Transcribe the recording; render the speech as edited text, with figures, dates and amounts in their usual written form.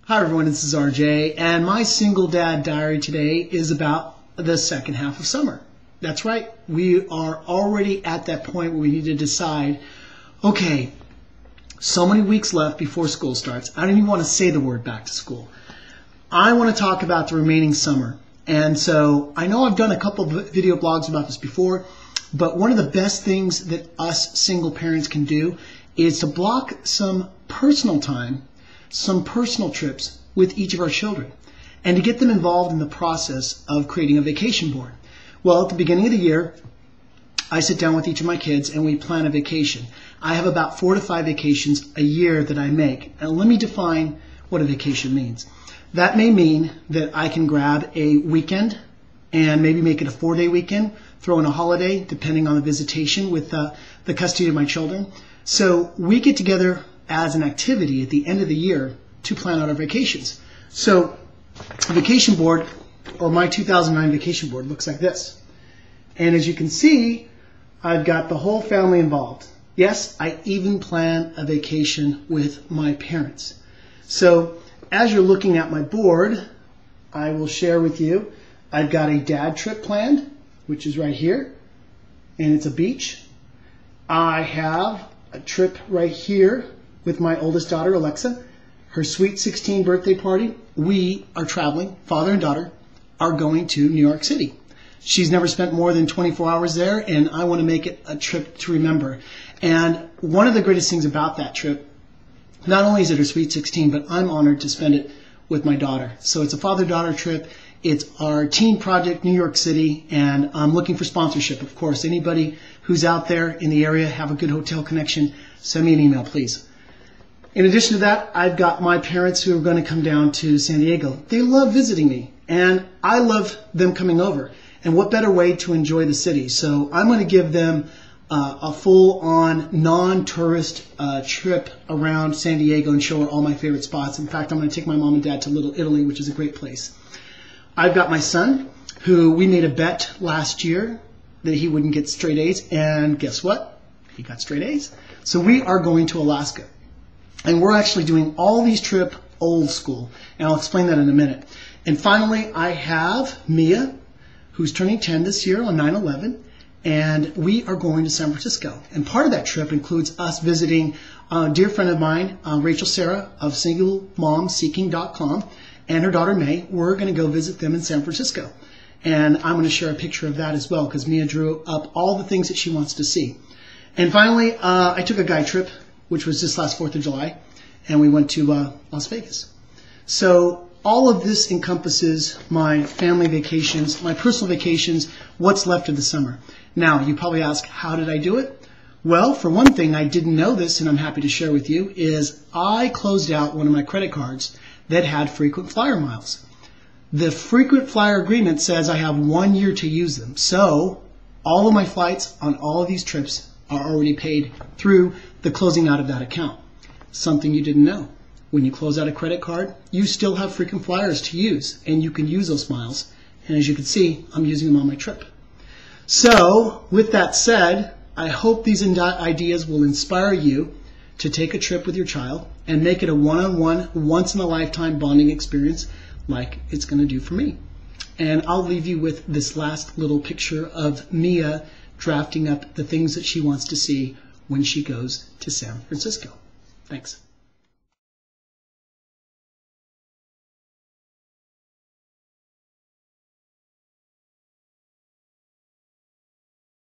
Hi everyone, this is RJ, and my single dad diary today is about the second half of summer. That's right, we are already at that point where we need to decide, okay, so many weeks left before school starts. I don't even want to say the word back to school. I want to talk about the remaining summer. And so I know I've done a couple of video blogs about this before, but one of the best things that us single parents can do is to block some personal time, some personal trips with each of our children, and to get them involved in the process of creating a vacation board. Well, at the beginning of the year, I sit down with each of my kids and we plan a vacation. I have about 4 to 5 vacations a year that I make. And let me define what a vacation means. That may mean that I can grab a weekend and maybe make it a 4-day weekend, throw in a holiday, depending on the visitation with the custody of my children. So we get together as an activity at the end of the year to plan out our vacations. So the vacation board, or my 2009 vacation board, looks like this. And as you can see, I've got the whole family involved. Yes, I even plan a vacation with my parents. So as you're looking at my board, I will share with you, I've got a dad trip planned, which is right here, and it's a beach. I have a trip right here with my oldest daughter, Alexa, her sweet 16 birthday party. We are traveling, father and daughter, are going to New York City. She's never spent more than 24 hours there, and I want to make it a trip to remember. And one of the greatest things about that trip, not only is it her sweet 16, but I'm honored to spend it with my daughter. So it's a father-daughter trip. It's our teen project, New York City, and I'm looking for sponsorship, of course. Anybody who's out there in the area, have a good hotel connection, send me an email, please. In addition to that, I've got my parents who are going to come down to San Diego. They love visiting me, and I love them coming over. And what better way to enjoy the city? So I'm going to give them a full-on, non-tourist trip around San Diego and show her all my favorite spots. In fact, I'm going to take my mom and dad to Little Italy, which is a great place. I've got my son, who we made a bet last year that he wouldn't get straight A's, and guess what? He got straight A's. So we are going to Alaska. And we're actually doing all these trips old school, and I'll explain that in a minute. And finally, I have Mia, who's turning 10 this year on 9/11, and we are going to San Francisco. And part of that trip includes us visiting a dear friend of mine, Rachel Sarah of SingleMomSeeking.com, and her daughter May. We're going to go visit them in San Francisco. And I'm going to share a picture of that as well, because Mia drew up all the things that she wants to see. And finally, I took a guy trip, which was just last 4th of July, and we went to Las Vegas. So all of this encompasses my family vacations, my personal vacations, what's left of the summer. Now, you probably ask, how did I do it? Well, for one thing, I didn't know this, and I'm happy to share with you, is I closed out one of my credit cards that had frequent flyer miles. The frequent flyer agreement says I have 1 year to use them. So all of my flights on all of these trips are already paid through the closing out of that account. Something you didn't know. When you close out a credit card, you still have frequent flyers to use, and you can use those miles. And as you can see, I'm using them on my trip. So with that said, I hope these ideas will inspire you to take a trip with your child and make it a one-on-one, once-in-a-lifetime bonding experience like it's going to do for me. And I'll leave you with this last little picture of Mia drafting up the things that she wants to see when she goes to San Francisco. Thanks.